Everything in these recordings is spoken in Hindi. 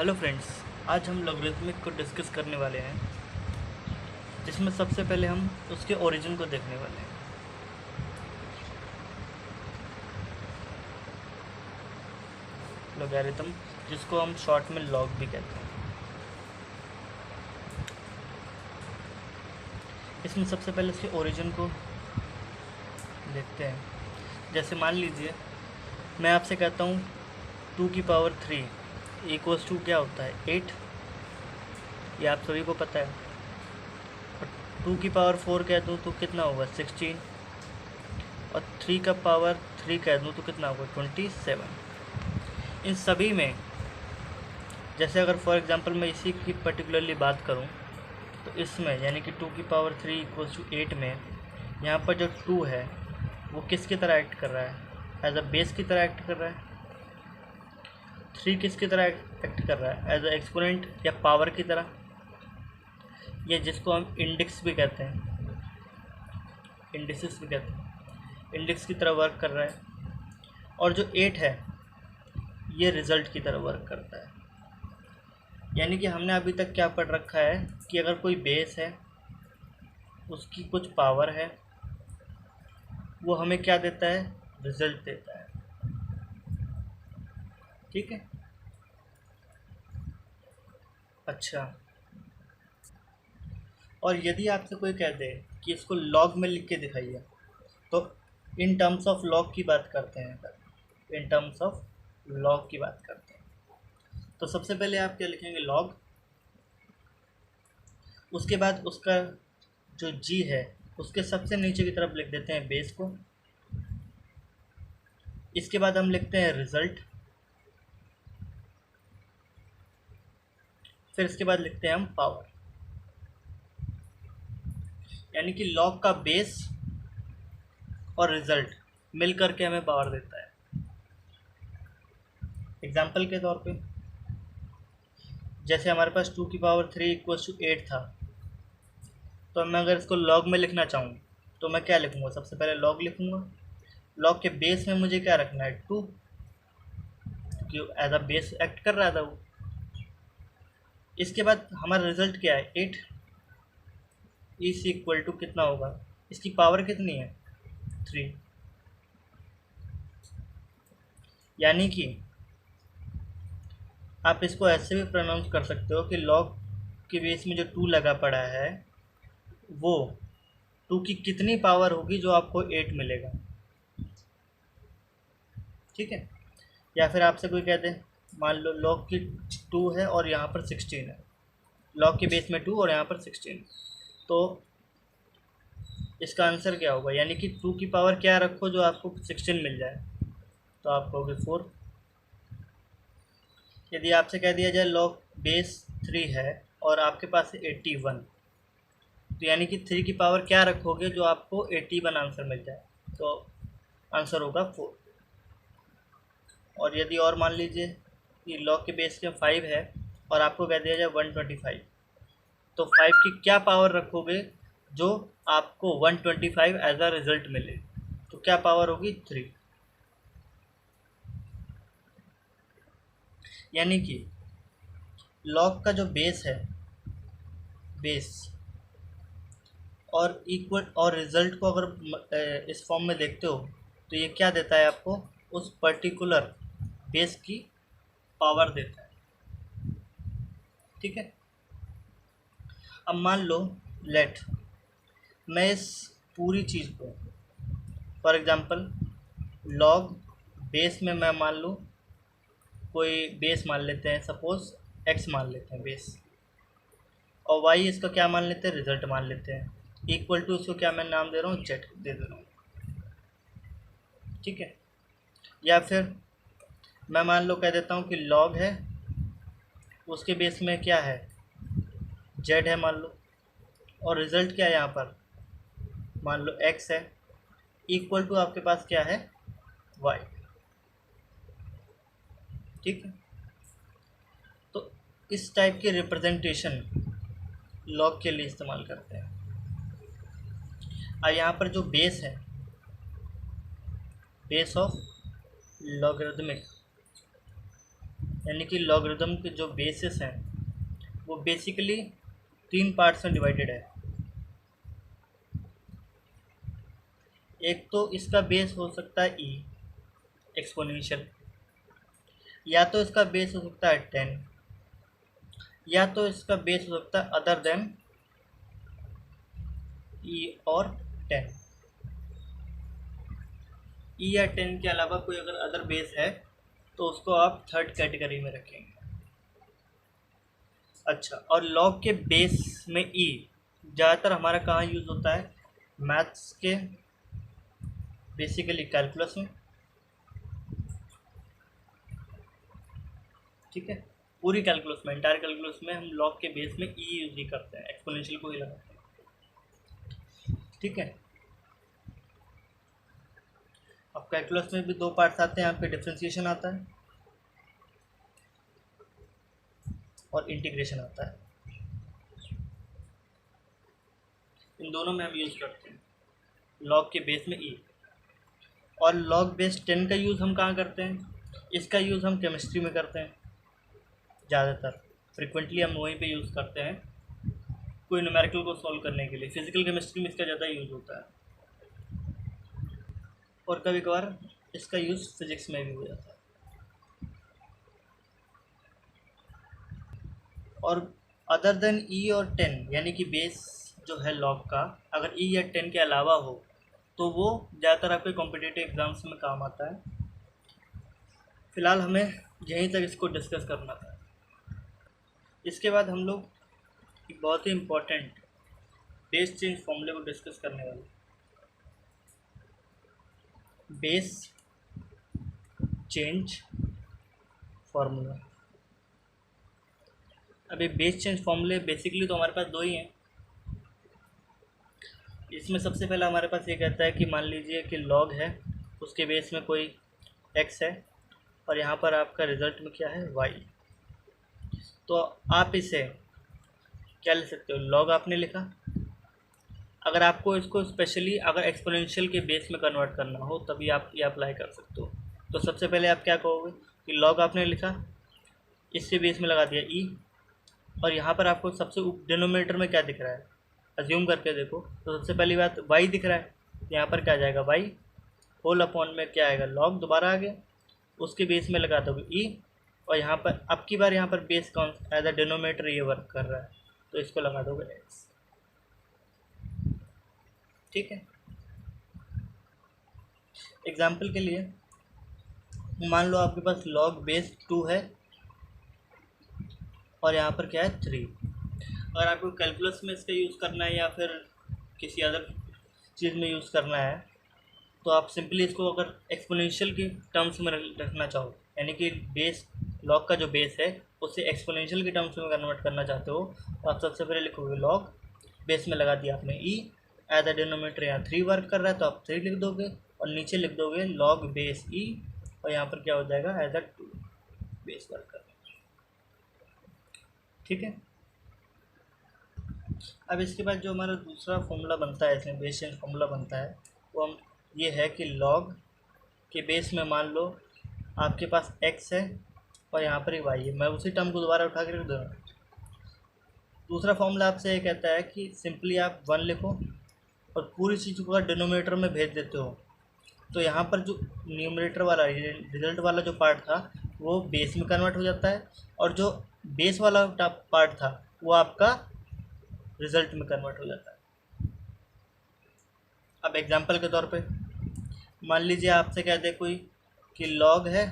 हेलो फ्रेंड्स, आज हम लॉगरिथमिक को डिस्कस करने वाले हैं, जिसमें सबसे पहले हम उसके ओरिजिन को देखने वाले हैं। लॉगरिथम, जिसको हम शॉर्ट में लॉग भी कहते हैं। इसमें सबसे पहले उसके ओरिजिन को देखते हैं। जैसे मान लीजिए मैं आपसे कहता हूँ 2 की पावर 3 इक्वल्स टू क्या होता है 8। ये आप सभी को पता है। और 2 की पावर 4 कह दूँ तो कितना होगा 16। और 3 का पावर 3 कह दूँ तो कितना होगा 27। इन सभी में जैसे अगर फॉर एग्जांपल मैं इसी की पर्टिकुलरली बात करूं तो इसमें यानी कि 2 की पावर 3 इक्वल्स टू 8 में यहाँ पर जो 2 है वो किसकी तरह एक्ट कर रहा है, एज अ बेस की तरह एक्ट कर रहा है। 3 किसकी तरह एक्ट कर रहा है, एज अ एक्सपोनेंट या पावर की तरह, या जिसको हम इंडेक्स भी कहते हैं, इंडिसेस भी कहते हैं, इंडेक्स की तरह वर्क कर रहा है। और जो 8 है ये रिज़ल्ट की तरह वर्क करता है। यानी कि हमने अभी तक क्या पढ़ रखा है कि अगर कोई बेस है, उसकी कुछ पावर है, वो हमें क्या देता है, रिजल्ट देता है। ठीक है। अच्छा, और यदि आपसे कोई कह दे कि इसको लॉग में लिख के दिखाइए, तो इन टर्म्स ऑफ लॉग की बात करते हैं। इन टर्म्स ऑफ लॉग की बात करते हैं तो सबसे पहले आप क्या लिखेंगे, लॉग। उसके बाद उसका जो जी है उसके सबसे नीचे की तरफ लिख देते हैं बेस को। इसके बाद हम लिखते हैं रिजल्ट। फिर इसके बाद लिखते हैं हम पावर। यानी कि लॉग का बेस और रिजल्ट मिल करके हमें पावर देता है। एग्जाम्पल के तौर पे जैसे हमारे पास 2 की पावर 3 इक्वल्स टू 8 था, तो मैं अगर इसको लॉग में लिखना चाहूँ तो मैं क्या लिखूँगा, सबसे पहले लॉग लिखूँगा। लॉग के बेस में मुझे क्या रखना है 2, क्योंकि एज अ बेस एक्ट कर रहा था वो। इसके बाद हमारा रिजल्ट क्या है 8। इस इक्वल टू कितना होगा, इसकी पावर कितनी है 3। यानी कि आप इसको ऐसे भी प्रोनाउंस कर सकते हो कि लॉग के बेस में जो 2 लगा पड़ा है वो 2 की कितनी पावर होगी जो आपको 8 मिलेगा। ठीक है। या फिर आपसे कोई कह दे, मान लो लॉग की 2 है और यहाँ पर 16 है, लॉग के बेस में 2 और यहाँ पर 16, तो इसका आंसर क्या होगा, यानी कि 2 की पावर क्या रखो जो आपको 16 मिल जाए, तो आप कहोगे 4। यदि आपसे कह दिया जाए लॉग बेस 3 है और आपके पास है 81, तो यानी कि 3 की पावर क्या रखोगे जो आपको 81 आंसर मिल जाए, तो आंसर होगा 4। और यदि और मान लीजिए कि लॉग के बेस में 5 है और आपको कह दिया जाए 125, तो 5 की क्या पावर रखोगे जो आपको 125 एज अ रिजल्ट मिले, तो क्या पावर होगी 3। यानी कि लॉग का जो बेस है, बेस और इक्वल और रिजल्ट को अगर इस फॉर्म में देखते हो तो ये क्या देता है आपको, उस पर्टिकुलर बेस की पावर देता है। ठीक है। अब मान लो लेट मैं इस पूरी चीज़ को फॉर एग्जांपल लॉग बेस में मैं मान लूँ, कोई बेस मान लेते हैं, सपोज एक्स मान लेते हैं बेस, और वाई इसका क्या मान लेते हैं, रिजल्ट मान लेते हैं। इक्वल टू इसको क्या मैं नाम दे रहा हूँ, जेड दे रहा हूँ। ठीक है। या फिर मैं मान लो कह देता हूँ कि लॉग है, उसके बेस में क्या है, जेड है मान लो, और रिजल्ट क्या है यहाँ पर, मान लो एक्स है, इक्वल टू आपके पास क्या है, वाई। ठीक है। तो इस टाइप की रिप्रेजेंटेशन लॉग के लिए इस्तेमाल करते हैं। और यहाँ पर जो बेस है, बेस ऑफ लॉगरिथमिक, यानी कि लॉगरिदम के जो बेसिस हैं वो बेसिकली 3 पार्ट्स में डिवाइडेड है। एक तो इसका बेस हो सकता है ई एक्सपोनेंशियल, या तो इसका बेस हो सकता है 10, या तो इसका बेस हो सकता है अदर देन ई और 10। ई या 10 के अलावा कोई अगर अदर बेस है तो उसको आप थर्ड कैटेगरी में रखेंगे। अच्छा, और लॉग के बेस में ई ज़्यादातर हमारा कहाँ यूज़ होता है? मैथ्स के बेसिकली कैलकुलस में, ठीक है। पूरी कैलकुलस में, इंटायर कैलकुलस में हम लॉग के बेस में ई यूज ही करते हैं, एक्सपोनेंशियल को ही लगाते हैं, ठीक है। अब कैलकुलस में भी 2 पार्ट्स आते हैं, यहाँ पे डिफ्रेंसिएशन आता है और इंटीग्रेशन आता है। इन दोनों में हम यूज़ करते हैं लॉग के बेस में ई। और लॉग बेस 10 का यूज़ हम कहाँ करते हैं? इसका यूज़ हम केमिस्ट्री में करते हैं ज़्यादातर, फ्रिक्वेंटली हम वहीं पे यूज़ करते हैं कोई न्यूमेरिकल को सॉल्व करने के लिए। फिजिकल केमिस्ट्री में इसका ज़्यादा यूज़ होता है और कभी कभार इसका यूज़ फिजिक्स में भी हो जाता है। और अदर देन ई और 10 यानी कि बेस जो है लॉग का, अगर ई या 10 के अलावा हो तो वो ज़्यादातर आपके कॉम्पिटिटिव एग्ज़ाम्स में काम आता है। फ़िलहाल हमें यहीं तक इसको डिस्कस करना था। इसके बाद हम लोग एक बहुत ही इम्पोर्टेंट बेस चेंज फॉर्मूले को डिस्कस करने वाले। Base change formula. अभी बेस चेंज फॉर्मूले बेसिकली तो हमारे पास 2 ही हैं। इसमें सबसे पहला हमारे पास ये कहता है कि मान लीजिए कि लॉग है, उसके बेस में कोई एक्स है और यहाँ पर आपका रिज़ल्ट में क्या है वाई। तो आप इसे क्या ले सकते हो? लॉग आपने लिखा, अगर आपको इसको स्पेशली अगर एक्सपोनेंशियल के बेस में कन्वर्ट करना हो तभी आप ये अप्लाई कर सकते हो। तो सबसे पहले आप क्या कहोगे कि लॉग आपने लिखा, इससे बेस में लगा दिया ई, और यहाँ पर आपको सबसे डिनोमिनेटर में क्या दिख रहा है अज्यूम करके देखो। तो सबसे पहली बात वाई दिख रहा है, यहाँ पर क्या आ जाएगा वाई होल अपॉन में क्या आएगा लॉग, दोबारा आ गया, उसके बेस में लगा दोगे ई, और यहाँ पर अब की बार यहाँ पर बेस कौन एज अ डिनोमिनेटर ये वर्क कर रहा है तो इसको लगा दोगे एक्स, ठीक है। एग्जाम्पल के लिए मान लो आपके पास लॉग बेस 2 है और यहाँ पर क्या है 3। अगर आपको कैलकुलस में इसका यूज़ करना है या फिर किसी अदर चीज़ में यूज़ करना है तो आप सिंपली इसको अगर एक्सपोनेंशियल की टर्म्स में रखना चाहो, यानी कि बेस लॉग का जो बेस है उसे एक्सपोनेंशियल की टर्म्स में कन्वर्ट करना चाहते हो, तो आप सबसे पहले लिखोगे लॉग, बेस में लगा दिया आपने ई, एज अ डिनोमिनेटर यहाँ 3 वर्क कर रहा है तो आप 3 लिख दोगे और नीचे लिख दोगे लॉग बेस ई, और यहाँ पर क्या हो जाएगा एज अ 2 बेस वर्क कर रहा है, ठीक है। अब इसके बाद जो हमारा दूसरा फॉर्मूला बनता है, इसमें बेस चेंज फॉर्मूला बनता है, वो हम ये है कि लॉग के बेस में मान लो आपके पास x है और यहाँ पर ही y है, मैं उसी टर्म को दोबारा उठा के रख दूँगा। दूसरा फॉर्मूला आपसे ये कहता है कि सिंपली आप 1 लिखो और पूरी चीज़ को डिनोमिनेटर में भेज देते हो, तो यहाँ पर जो न्यूमरेटर वाला रिजल्ट वाला जो पार्ट था वो बेस में कन्वर्ट हो जाता है, और जो बेस वाला पार्ट था वो आपका रिज़ल्ट में कन्वर्ट हो जाता है। अब एग्जांपल के तौर पे मान लीजिए आपसे कह दे कोई कि लॉग है,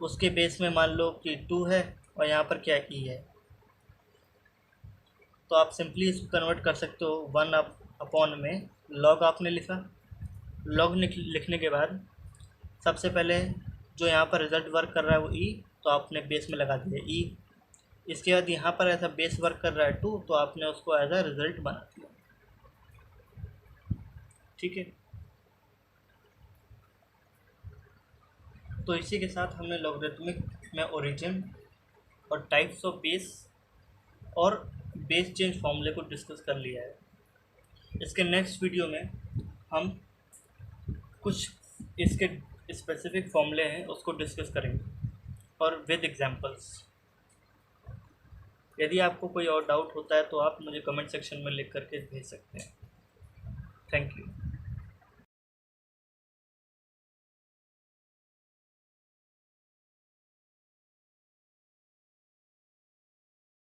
उसके बेस में मान लो कि 2 है और यहाँ पर क्या ई है, तो आप सिंपली इसको कन्वर्ट कर सकते हो 1 अपॉन में लॉग आपने लिखा, लॉग लिखने के बाद सबसे पहले जो यहाँ पर रिज़ल्ट वर्क कर रहा है वो ई, तो आपने बेस में लगा दिया ई, इसके बाद यहाँ पर ऐसा बेस वर्क कर रहा है 2 तो आपने उसको एज अ रिज़ल्ट बना दिया, ठीक है। तो इसी के साथ हमने लॉगरिथमिक में ओरिजिन और टाइप्स ऑफ बेस और बेस चेंज फॉर्मूले को डिस्कस कर लिया है। इसके नेक्स्ट वीडियो में हम कुछ इसके स्पेसिफिक फॉर्मूले हैं उसको डिस्कस करेंगे। और विद एग्जांपल्स। यदि आपको कोई और डाउट होता है तो आप मुझे कमेंट सेक्शन में लिख करके भेज सकते हैं। Thank you.